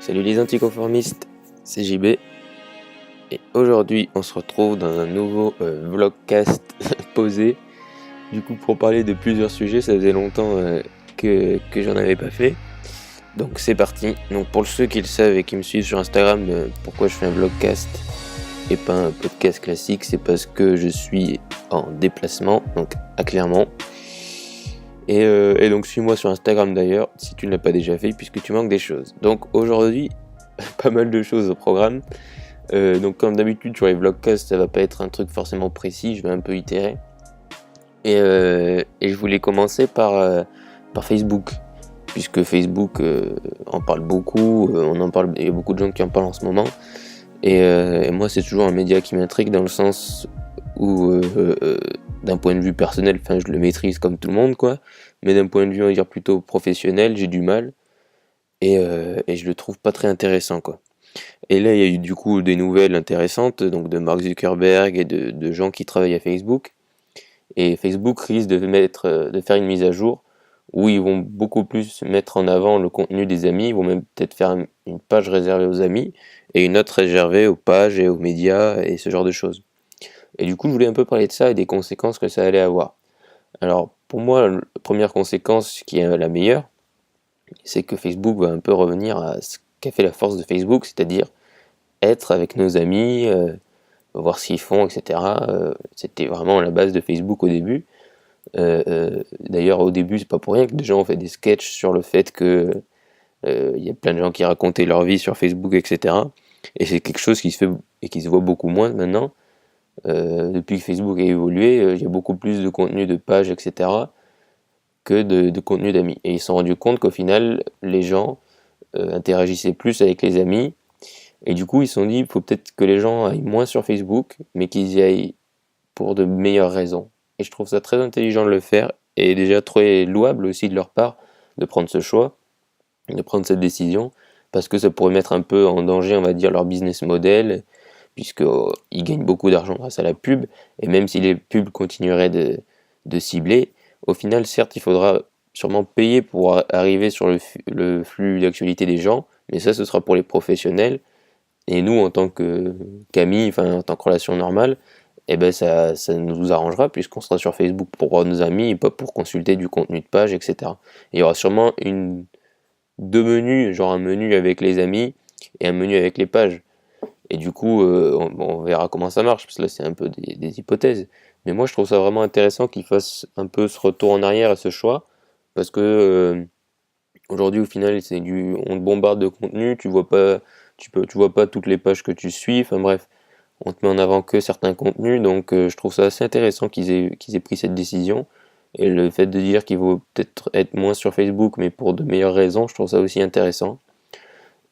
Salut les anticonformistes, c'est JB et aujourd'hui on se retrouve dans un nouveau vlogcast posé. Du coup pour parler de plusieurs sujets, ça faisait longtemps que j'en avais pas fait. Donc c'est parti. Donc pour ceux qui le savent et qui me suivent sur Instagram, pourquoi je fais un vlogcast et pas un podcast classique, c'est parce que je suis en déplacement, donc à Clermont. Et donc suis-moi sur Instagram d'ailleurs, si tu ne l'as pas déjà fait, puisque tu manques des choses. Donc aujourd'hui, pas mal de choses au programme. Donc comme d'habitude sur les vlogcasts, ça va pas être un truc forcément précis, je vais un peu itérer. Et je voulais commencer par Facebook, puisque Facebook en parle beaucoup, il y a beaucoup de gens qui en parlent en ce moment. Et moi c'est toujours un média qui m'intrigue dans le sens où d'un point de vue personnel, je le maîtrise comme tout le monde quoi, mais d'un point de vue on va dire plutôt professionnel, j'ai du mal et je le trouve pas très intéressant quoi. Et là il y a eu du coup des nouvelles intéressantes donc de Mark Zuckerberg et de gens qui travaillent à Facebook, et Facebook risque de faire une mise à jour où ils vont beaucoup plus mettre en avant le contenu des amis. Ils vont même peut-être faire une page réservée aux amis et une autre réservée aux pages et aux médias et ce genre de choses. Et du coup, je voulais un peu parler de ça et des conséquences que ça allait avoir. Alors, pour moi, la première conséquence qui est la meilleure, c'est que Facebook va un peu revenir à ce qu'a fait la force de Facebook, c'est-à-dire être avec nos amis, voir ce qu'ils font, etc. C'était vraiment la base de Facebook au début. D'ailleurs, au début, c'est pas pour rien que des gens ont fait des sketchs sur le fait que y a plein de gens qui racontaient leur vie sur Facebook, etc. Et c'est quelque chose qui se fait et qui se voit beaucoup moins maintenant. Depuis que Facebook a évolué, il y a beaucoup plus de contenu de pages, etc. que de contenu d'amis. Et ils se sont rendus compte qu'au final, les gens interagissaient plus avec les amis. Et du coup, ils se sont dit, il faut peut-être que les gens aillent moins sur Facebook, mais qu'ils y aillent pour de meilleures raisons. Et je trouve ça très intelligent de le faire, et déjà très louable aussi de leur part de prendre ce choix, de prendre cette décision, parce que ça pourrait mettre un peu en danger, on va dire, leur business model, puisqu'ils gagnent beaucoup d'argent grâce à la pub, et même si les pubs continueraient de cibler, au final, certes, il faudra sûrement payer pour arriver sur le flux d'actualité des gens, mais ça, ce sera pour les professionnels, et nous, en tant qu'amis, en tant que relation normale, eh ben ça nous arrangera puisqu'on sera sur Facebook pour voir nos amis et pas pour consulter du contenu de page, etc. Et il y aura sûrement deux menus, genre un menu avec les amis et un menu avec les pages. Et du coup, on verra comment ça marche, parce que là c'est un peu des hypothèses. Mais moi je trouve ça vraiment intéressant qu'ils fassent un peu ce retour en arrière à ce choix, parce que aujourd'hui au final on te bombarde de contenu, tu vois pas toutes les pages que tu suis, enfin bref. On te met en avant que certains contenus, donc je trouve ça assez intéressant qu'ils aient pris cette décision. Et le fait de dire qu'il vaut peut-être être moins sur Facebook, mais pour de meilleures raisons, je trouve ça aussi intéressant.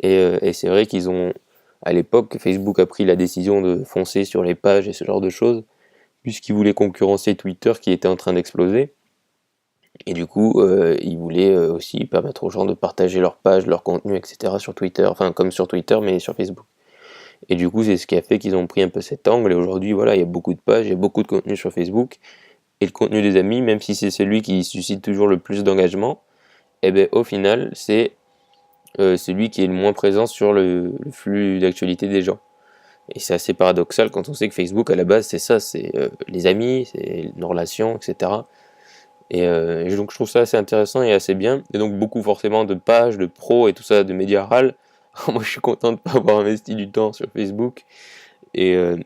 Et c'est vrai à l'époque, Facebook a pris la décision de foncer sur les pages et ce genre de choses, puisqu'ils voulaient concurrencer Twitter qui était en train d'exploser. Et du coup, ils voulaient aussi permettre aux gens de partager leurs pages, leurs contenus, etc. sur Twitter, enfin comme sur Twitter, mais sur Facebook. Et du coup, c'est ce qui a fait qu'ils ont pris un peu cet angle. Et aujourd'hui, voilà, il y a beaucoup de pages, il y a beaucoup de contenu sur Facebook. Et le contenu des amis, même si c'est celui qui suscite toujours le plus d'engagement, eh ben, au final, c'est celui qui est le moins présent sur le flux d'actualité des gens. Et c'est assez paradoxal quand on sait que Facebook, à la base, c'est ça, c'est les amis, c'est nos relations, etc. Et donc, je trouve ça assez intéressant et assez bien. Et donc, beaucoup forcément de pages, de pros et tout ça, de médias râles. Moi, je suis content de ne pas avoir investi du temps sur Facebook. Et, euh,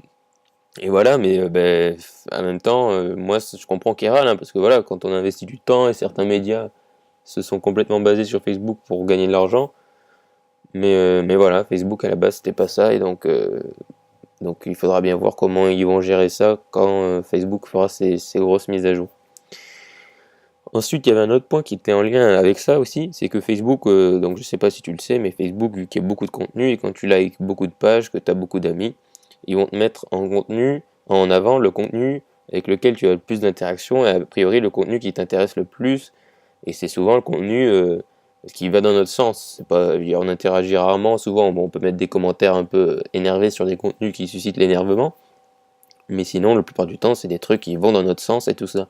et voilà, mais en même temps, moi, je comprends qu'ils râlent, hein, parce que voilà, quand on investit du temps et certains médias se sont complètement basés sur Facebook pour gagner de l'argent, mais voilà, Facebook à la base, c'était pas ça, et donc il faudra bien voir comment ils vont gérer ça quand Facebook fera ses grosses mises à jour. Ensuite, il y avait un autre point qui était en lien avec ça aussi, c'est que Facebook, donc je sais pas si tu le sais, mais Facebook, vu qu'il y a beaucoup de contenu, et quand tu likes beaucoup de pages, que tu as beaucoup d'amis, ils vont te mettre en avant le contenu avec lequel tu as le plus d'interaction, et a priori le contenu qui t'intéresse le plus, et c'est souvent le contenu qui va dans notre sens. C'est pas, on interagit rarement, souvent on peut mettre des commentaires un peu énervés sur des contenus qui suscitent l'énervement, mais sinon la plupart du temps c'est des trucs qui vont dans notre sens et tout ça.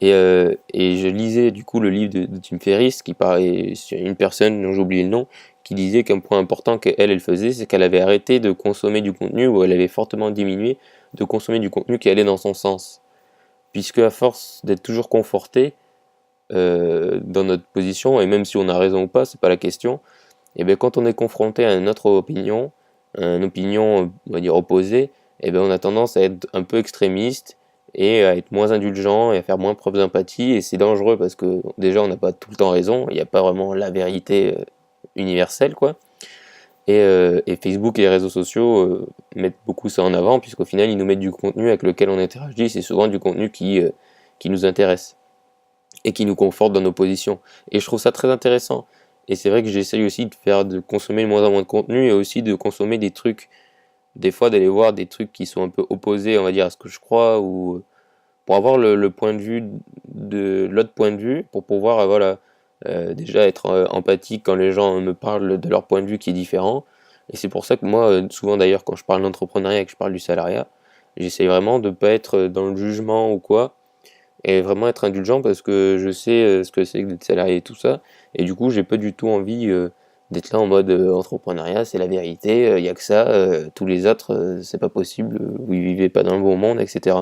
Et je lisais du coup le livre de Tim Ferriss qui parlait sur une personne dont j'ai oublié le nom, qui disait qu'un point important qu'elle faisait, c'est qu'elle avait arrêté de consommer du contenu, ou elle avait fortement diminué de consommer du contenu qui allait dans son sens. Puisque à force d'être toujours conforté dans notre position, et même si on a raison ou pas, c'est pas la question, et bien quand on est confronté à une autre opinion, une opinion, on va dire opposée, et bien on a tendance à être un peu extrémiste et à être moins indulgent et à faire moins preuve d'empathie, et c'est dangereux parce que déjà on n'a pas tout le temps raison, il n'y a pas vraiment la vérité universelle, quoi. Et Facebook et les réseaux sociaux mettent beaucoup ça en avant, puisqu'au final ils nous mettent du contenu avec lequel on interagit, c'est souvent du contenu qui nous intéresse et qui nous conforte dans nos positions. Et je trouve ça très intéressant. Et c'est vrai que j'essaye aussi de consommer de moins en moins de contenu, et aussi de consommer des trucs, des fois d'aller voir des trucs qui sont un peu opposés, on va dire, à ce que je crois, ou pour avoir le point de vue de l'autre point de vue, pour pouvoir voilà, déjà être empathique quand les gens me parlent de leur point de vue qui est différent. Et c'est pour ça que moi, souvent d'ailleurs, quand je parle d'entrepreneuriat et que je parle du salariat, j'essaye vraiment de ne pas être dans le jugement ou quoi, et vraiment être indulgent, parce que je sais ce que c'est que d'être salarié et tout ça, et du coup j'ai pas du tout envie d'être là en mode entrepreneuriat c'est la vérité, il y a que ça, tous les autres c'est pas possible, vous vivez pas dans le bon monde, etc.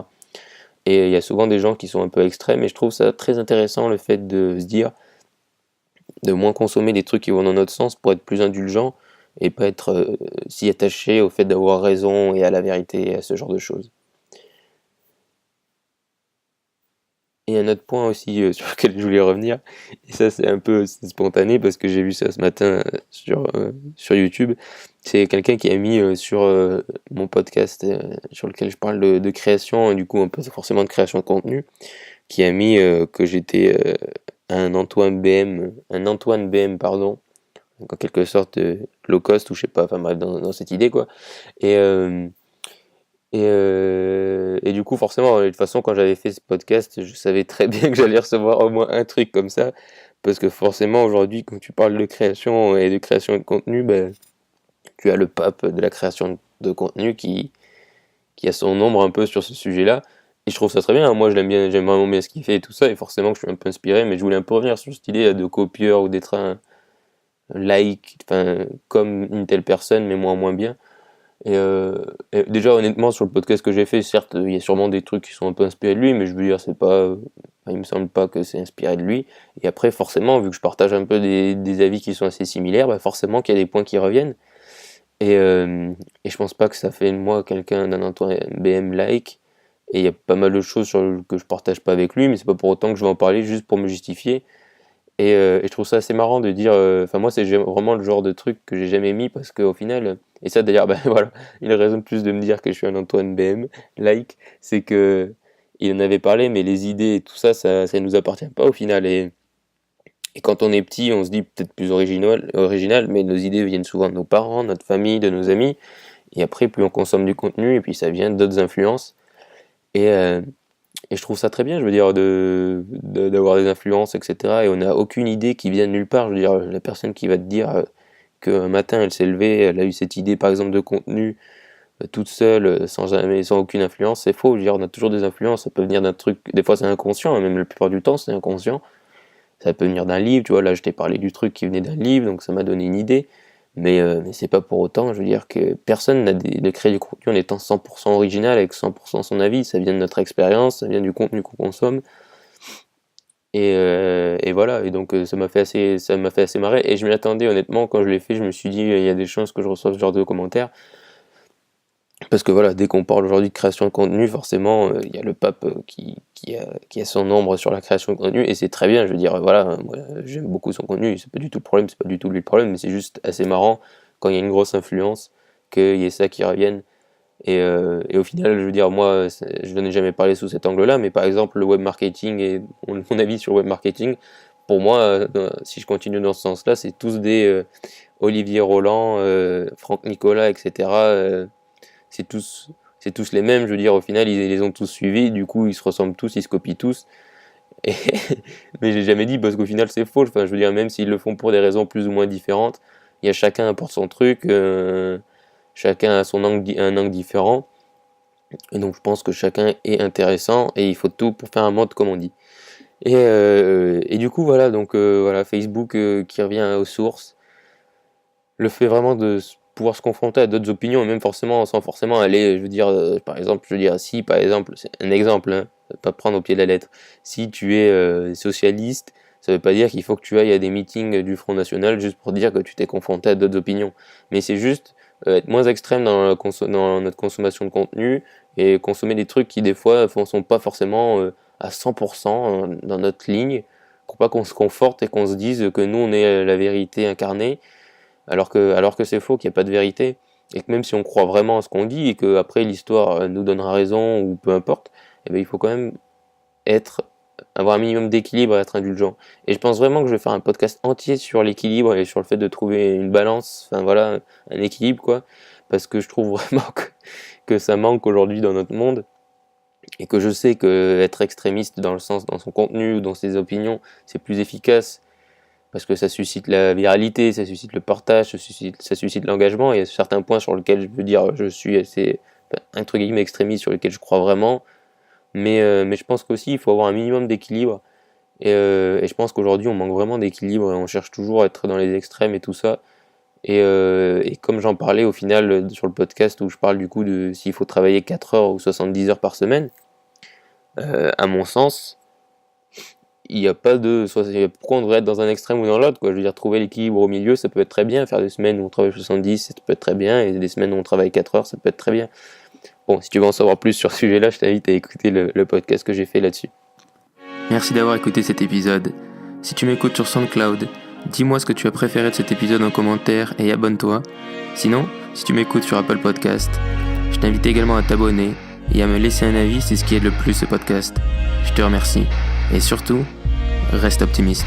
Et il y a souvent des gens qui sont un peu extrêmes, et je trouve ça très intéressant le fait de se dire de moins consommer des trucs qui vont dans notre sens pour être plus indulgent, et pas être si attaché au fait d'avoir raison et à la vérité et à ce genre de choses. Et un autre point aussi sur lequel je voulais revenir, et ça c'est un peu spontané parce que j'ai vu ça ce matin sur YouTube, c'est quelqu'un qui a mis sur mon podcast sur lequel je parle de création, et du coup un peu forcément de création de contenu, qui a mis que j'étais un Antoine BM pardon, donc en quelque sorte low cost, ou je sais pas, enfin bref, dans cette idée quoi. Et, euh, et du coup, forcément, de toute façon, quand j'avais fait ce podcast, je savais très bien que j'allais recevoir au moins un truc comme ça. Parce que forcément, aujourd'hui, quand tu parles de création et de création de contenu, ben, tu as le pape de la création de contenu qui a son ombre un peu sur ce sujet-là. Et je trouve ça très bien, hein. Moi, je l'aime bien, j'aime vraiment bien ce qu'il fait et tout ça. Et forcément, que je suis un peu inspiré, mais je voulais un peu revenir sur cette idée de copieur ou d'être un like, enfin, comme une telle personne, mais moins bien. Et, et déjà, honnêtement, sur le podcast que j'ai fait, certes, il y a sûrement des trucs qui sont un peu inspirés de lui, mais je veux dire, c'est pas, il me semble pas que c'est inspiré de lui. Et après, forcément, vu que je partage un peu des avis qui sont assez similaires, bah forcément qu'il y a des points qui reviennent. Et je pense pas que ça fait de moi quelqu'un d'un Antoine BM like. Et il y a pas mal de choses que je partage pas avec lui, mais c'est pas pour autant que je vais en parler juste pour me justifier. Et je trouve ça assez marrant de dire, enfin moi c'est vraiment le genre de truc que j'ai jamais mis, parce qu'au final, et ça d'ailleurs, ben voilà, une raison de plus de me dire que je suis un Antoine BM, like, c'est que il en avait parlé, mais les idées et tout ça, ça nous appartient pas au final. Et quand on est petit, on se dit peut-être plus original, mais nos idées viennent souvent de nos parents, notre famille, de nos amis, et après plus on consomme du contenu, et puis ça vient d'autres influences. Et, euh, et je trouve ça très bien, je veux dire, d'avoir des influences, etc. Et on n'a aucune idée qui vient de nulle part. Je veux dire, la personne qui va te dire qu'un matin elle s'est levée, elle a eu cette idée par exemple de contenu toute seule, sans aucune influence, c'est faux. Je veux dire, on a toujours des influences, ça peut venir d'un truc, des fois c'est inconscient, hein, même la plupart du temps c'est inconscient. Ça peut venir d'un livre, tu vois, là je t'ai parlé du truc qui venait d'un livre, donc ça m'a donné une idée. Mais c'est pas pour autant, je veux dire que personne n'a de créer du contenu en étant 100% original avec 100% son avis, ça vient de notre expérience, ça vient du contenu qu'on consomme, et voilà, et donc ça m'a fait assez marrer, et je m'y attendais honnêtement, quand je l'ai fait, je me suis dit, il y a des chances que je reçoive ce genre de commentaires, parce que voilà, dès qu'on parle aujourd'hui de création de contenu, forcément, il y a le pape qui a son ombre sur la création de contenu, et c'est très bien, je veux dire, voilà, moi, j'aime beaucoup son contenu, c'est pas du tout le problème, c'est pas du tout lui le problème, mais c'est juste assez marrant, quand il y a une grosse influence, qu'il y ait ça qui revienne. Et au final, je veux dire, moi, je n'en ai jamais parlé sous cet angle-là, mais par exemple, le web marketing et mon avis sur le web marketing, pour moi, si je continue dans ce sens-là, c'est tous des Olivier Roland, Franck Nicolas, etc. C'est tous, c'est tous les mêmes, je veux dire, au final, ils les ont tous suivis, du coup, ils se ressemblent tous, ils se copient tous. Et mais j'ai jamais dit, parce qu'au final, c'est faux. Enfin, je veux dire, même s'ils le font pour des raisons plus ou moins différentes, il y a chacun apporte son truc, chacun a un angle différent. Et donc, je pense que chacun est intéressant, et il faut tout pour faire un monde, comme on dit. Et du coup, voilà, donc voilà, Facebook qui revient aux sources. le fait vraiment de pouvoir se confronter à d'autres opinions, et même forcément, sans forcément aller, je veux dire, par exemple, si par exemple, c'est un exemple, hein, pas prendre au pied de la lettre, si tu es socialiste, ça veut pas dire qu'il faut que tu ailles à des meetings du Front National juste pour dire que tu t'es confronté à d'autres opinions, mais c'est juste être moins extrême dans notre consommation de contenu, et consommer des trucs qui des fois sont pas forcément à 100% dans notre ligne, pour pas qu'on se conforte et qu'on se dise que nous on est la vérité incarnée, alors que c'est faux, qu'il n'y a pas de vérité, et que même si on croit vraiment à ce qu'on dit, et que après l'histoire nous donnera raison, ou peu importe, eh bien, il faut quand même avoir un minimum d'équilibre et être indulgent. Et je pense vraiment que je vais faire un podcast entier sur l'équilibre et sur le fait de trouver une balance, enfin voilà, un équilibre quoi, parce que je trouve vraiment que ça manque aujourd'hui dans notre monde, et que je sais que être extrémiste dans son contenu ou dans ses opinions, c'est plus efficace, parce que ça suscite la viralité, ça suscite le partage, ça suscite l'engagement, et il y a certains points sur lesquels je veux dire je suis assez, entre guillemets, extrémiste, sur lesquels je crois vraiment, mais je pense qu'aussi il faut avoir un minimum d'équilibre, et je pense qu'aujourd'hui on manque vraiment d'équilibre, et on cherche toujours à être dans les extrêmes et tout ça, et comme j'en parlais au final sur le podcast où je parle du coup de s'il faut travailler 4 heures ou 70 heures par semaine, à mon sens, il n'y a pas de. Pourquoi on devrait être dans un extrême ou dans l'autre, quoi. Je veux dire, trouver l'équilibre au milieu, ça peut être très bien. Faire des semaines où on travaille 70, ça peut être très bien. Et des semaines où on travaille 4 heures, ça peut être très bien. Bon, si tu veux en savoir plus sur ce sujet-là, je t'invite à écouter le podcast que j'ai fait là-dessus. Merci d'avoir écouté cet épisode. Si tu m'écoutes sur SoundCloud, dis-moi ce que tu as préféré de cet épisode en commentaire et abonne-toi. Sinon, si tu m'écoutes sur Apple Podcast, je t'invite également à t'abonner et à me laisser un avis, c'est ce qui aide le plus ce podcast. Je te remercie. Et surtout, reste optimiste.